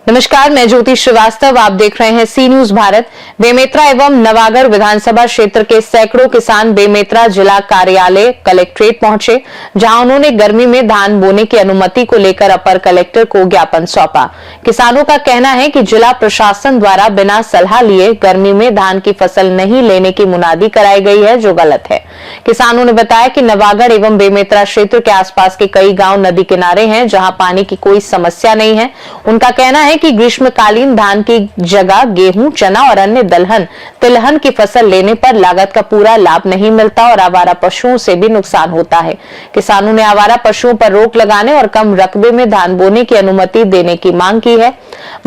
नमस्कार, मैं ज्योति श्रीवास्तव। आप देख रहे हैं सी न्यूज भारत। बेमेतरा एवं नवागढ़ विधानसभा क्षेत्र के सैकड़ों किसान बेमेतरा जिला कार्यालय कलेक्ट्रेट पहुंचे, जहां उन्होंने गर्मी में धान बोने की अनुमति को लेकर अपर कलेक्टर को ज्ञापन सौंपा। किसानों का कहना है कि जिला प्रशासन द्वारा बिना सलाह लिए गर्मी में धान की फसल नहीं लेने की मुनादी कराई गई है, जो गलत है। किसानों ने बताया कि नवागढ़ एवं बेमेतरा क्षेत्र के आसपास के कई गांव नदी किनारे हैं, जहां पानी की कोई समस्या नहीं है। उनका कहना है कि ग्रीष्मकालीन धान की जगह गेहूं, चना और अन्य दलहन, तिलहन की फसल लेने पर लागत का पूरा लाभ नहीं मिलता और आवारा पशुओं से भी नुकसान होता है। किसानों ने आवारा पशुओं पर रोक लगाने और कम रकबे में धान बोने की अनुमति देने की मांग की है।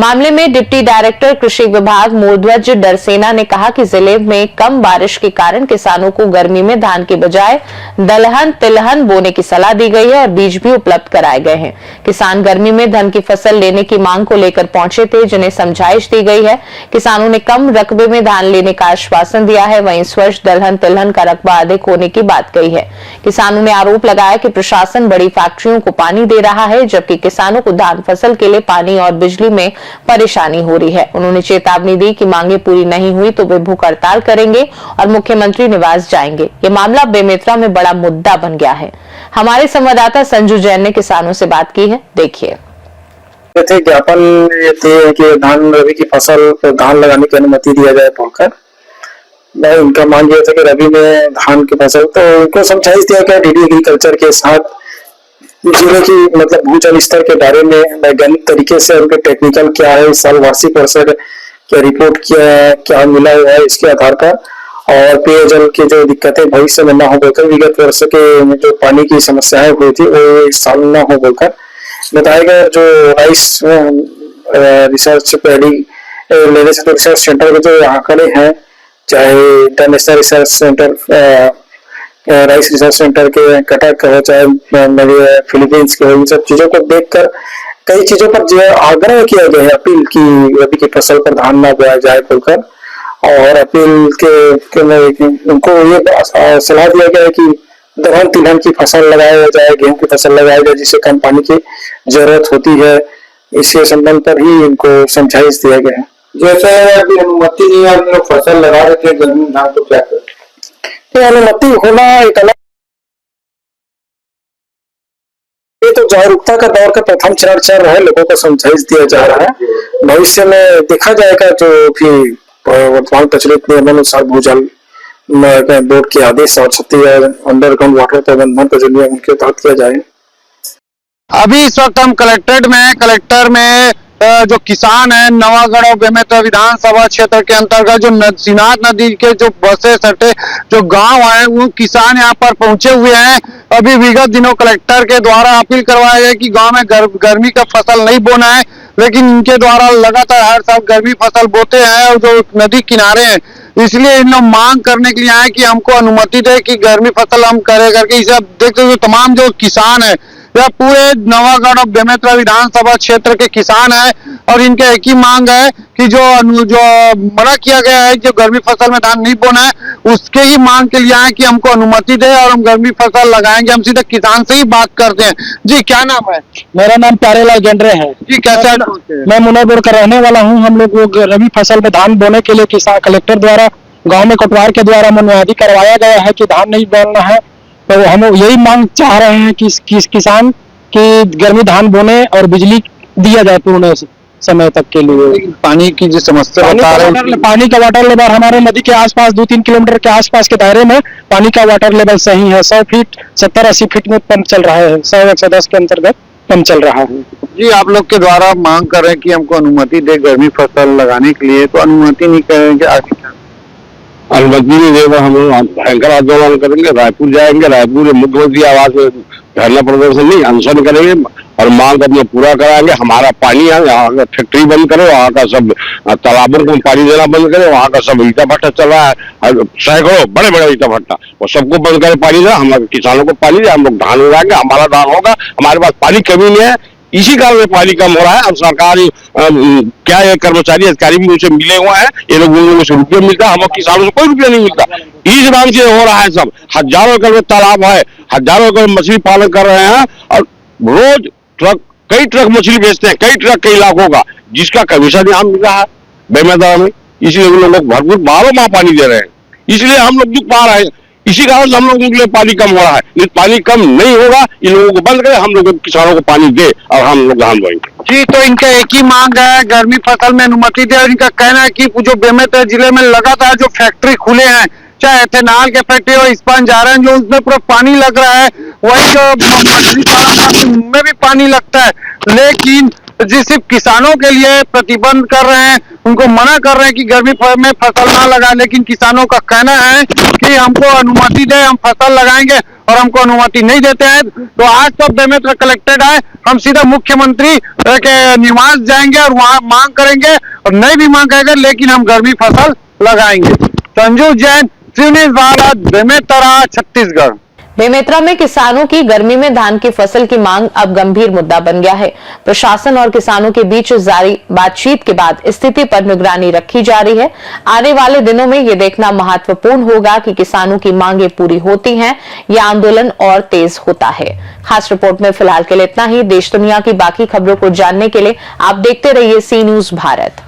मामले में डिप्टी डायरेक्टर कृषि विभाग मूर्ध्वज डरसेना ने कहा कि जिले में कम बारिश के कारण किसानों को गर्मी में धान के बजाय दलहन, तिलहन बोने की सलाह दी गई है और बीज भी उपलब्ध कराए गए हैं। किसान गर्मी में धान की फसल लेने की मांग को लेकर पहुंचे थे, जिन्हें समझाइश दी गई है। किसानों ने कम रकबे में धान लेने का आश्वासन दिया है। वहीं इस वर्ष दलहन, तिलहन का रकबा अधिक होने की बात कही है। किसानों ने आरोप लगाया कि प्रशासन बड़ी फैक्ट्रियों को पानी दे रहा है, जबकि किसानों को धान फसल के लिए पानी और बिजली में परेशानी हो रही है। उन्होंने चेतावनी दी कि मांगे पूरी नहीं हुई तो वे भूख हड़ताल करेंगे और मुख्यमंत्री निवास जाएंगे। ये मामला बेमेतरा में बड़ा मुद्दा बन गया है। हमारे संवाददाता संजू जैन ने किसानों से बात की है, देखिए। थे ज्ञापन ये थे कि धान रबी की फसल को धान लगाने की अनुमति दिया जाए बोलकर। उनका मांग ये था कि रबी में धान की फसल, तो उनको समझाइश दिया गया डीडी एग्रीकल्चर के साथ जिले की मतलब भूजल स्तर के बारे में वैज्ञानिक तरीके से उनके टेक्निकल क्या है, इस साल वार्षिक वर्षा क्या रिपोर्ट किया है, क्या मिला हुआ है, इसके आधार पर और पेयजल की जो दिक्कतें भविष्य में न हो बोलकर, विगत वर्ष के जो पानी की समस्याएं हुई थी वो इस साल न हो बोलकर बताया गया। जो राइस रिसर्च पैडी लेने से तो रिसर्च सेंटर के जो आंकड़े हैं, चाहे international research centre, rice research centre के कटक हो, चाहे फिलीपींस के हो, इन सब चीजों को देखकर कई चीजों पर जो आग्रह किया गया है, अपील की रबी की फसल पर धान न बोया जाए बोलकर, और अपील के उनको ये सलाह दिया गया है कि दलहन, तिलहन की फसल लगाया जाए, गेहूं की फसल लगाया जाए, जिससे कम पानी की जरूरत होती है। इसके संबंध पर ही इनको समझाइश दिया गया है। जैसे अभी अनुमति नहीं है, लोग फसल लगा रहे थे गर्मी में धान, तो क्या करें? अनुमति होना एक अलग, ये तो जागरूकता का दौर का प्रथम चरण चल रहा है, लोगों को समझाइश दिया जा रहा है। भविष्य में देखा जाएगा जो भी वर्तमान प्रचलित नियमानुसार भूजल बोर्ड के आदेश और छत्तीसगढ़ अंडरग्राउंड वाटर प्रबंधन का जो नियम उनके तहत किया जाए। अभी इस वक्त हम कलेक्टर में जो किसान है नवागढ़ और बेमेतरा विधानसभा क्षेत्र के अंतर्गत जो सीनाथ नदी के जो बसे सटे जो गांव है, वो किसान यहां पर पहुंचे हुए हैं। अभी विगत दिनों कलेक्टर के द्वारा अपील करवाया गया कि गांव में गर्मी का फसल नहीं बोना है, लेकिन इनके द्वारा लगातार हर साल गर्मी फसल बोते हैं और जो नदी किनारे हैं, इसलिए इन लोग मांग करने के लिए आए कि हमको अनुमति दे कि गर्मी फसल हम करे करके। इसे देखते हुए तमाम जो किसान है यह पूरे नवागढ़ और बेमेतरा विधानसभा क्षेत्र के किसान है और इनके एक ही मांग है कि जो मना किया गया है जो गर्मी फसल में धान नहीं बोना है, उसके ही मांग के लिए आए कि हमको अनुमति दे और हम गर्मी फसल लगाएंगे। हम सीधे किसान से ही बात करते हैं। जी, क्या नाम है? मेरा नाम प्यारेलाल गेंडरे है। जी, कैसे? मैं मुनापुर का रहने वाला हूँ। हम लोग रबी फसल में धान बोने के लिए किसान कलेक्टर द्वारा गाँव में कोटवार के द्वारा मनवादी करवाया गया है कि धान नहीं बोना है, तो हम यही मांग चाह रहे हैं कि किसान की गर्मी धान बोने और बिजली दिया जाए पूर्ण समय तक के लिए। पानी की जो समस्या बता रहे हैं, पानी का वाटर लेवल हमारे नदी के आसपास 2-3 किलोमीटर के आसपास के दायरे में पानी का वाटर लेवल सही है। 100 फीट 70-80 फीट में पंप चल रहा है, 100-110 के अंतर्गत पंप चल रहा है। जी, आप लोग के द्वारा मांग कर रहे हैं कि हमको अनुमति दे गर्मी फसल लगाने के लिए, तो अनुमति नहीं करेंगे आगे क्या? अनुमति नहीं देगा, हम लोग भयंकर आंदोलन करेंगे, रायपुर जाएंगे, रायपुर मुख्यमंत्री आवास में धरना प्रदर्शन नहीं, अनशन करेंगे और मांग अपने पूरा कराएंगे। हमारा पानी यहाँ का फैक्ट्री बंद करो, वहाँ का सब तालाबों को पानी देना बंद करे, वहाँ का सब ईटा भट्टा चल रहा है, सैकड़ों बड़े बड़े ईटा भट्टा, वो सबको बंद करे, पानी दे, हम किसानों को पानी दे, हम लोग धान उगाएंगे, हमारा धान होगा। हमारे पास पानी कमी नहीं है, इसी कारण में पानी कम हो रहा है। अब सरकारी क्या है, कर्मचारी अधिकारी भी उनसे मिले हुए हैं, ये लोग उन लोगों से रुपये मिलता है, हम किसानों से कोई रुपया नहीं मिलता। इस नाम से हो रहा है सब। हजारों एकड़ में तालाब है, हजारों एकड़ मछली पालन कर रहे हैं और रोज कई ट्रक मछली बेचते हैं, कई ट्रक कई लाखों का, जिसका कमीशन यहाँ मिल रहा है बेमेतरा में। इसलिए उन लोग भरपूर 12 माह पानी दे रहे हैं, इसलिए हम लोग दुख पा रहे हैं। इसी कारण से हम लोगों के लिए पानी कम हो रहा है। नहीं, पानी कम नहीं होगा, इन लोगों को बंद करें, हम लोग किसानों को पानी दे और हम लोग धान बोएंगे। जी, तो इनका एक ही मांग है, गर्मी फसल में अनुमति दे। और इनका कहना है कि जो बेमेतरा जिले में लगातार जो फैक्ट्री खुले हैं, चाहे एथेनॉल के फैक्ट्री और इस्पात जा रहे हैं, जो उसमें पूरा पानी लग रहा है, वही जो मछली पालन उनमें भी पानी लगता है। लेकिन जी सिर्फ किसानों के लिए प्रतिबंध कर रहे हैं, उनको मना कर रहे हैं कि गर्मी में फसल ना लगाए। लेकिन किसानों का कहना है कि हमको अनुमति दे, हम फसल लगाएंगे, और हमको अनुमति नहीं देते हैं। तो आज तो बेमेतरा कलेक्टेड है, हम सीधा मुख्यमंत्री के निवास जाएंगे और वहां मांग करेंगे, और नहीं भी मांग करेंगे लेकिन हम गर्मी फसल लगाएंगे। संजू जैन, सी न्यूज़ भारत, बेमेतरा, छत्तीसगढ़। बेमेतरा में किसानों की गर्मी में धान की फसल की मांग अब गंभीर मुद्दा बन गया है। प्रशासन और किसानों के बीच जारी बातचीत के बाद स्थिति पर निगरानी रखी जा रही है। आने वाले दिनों में ये देखना महत्वपूर्ण होगा कि किसानों की मांगें पूरी होती हैं या आंदोलन और तेज होता है। खास रिपोर्ट में फिलहाल के लिए इतना ही। देश दुनिया की बाकी खबरों को जानने के लिए आप देखते रहिए सी न्यूज़ भारत।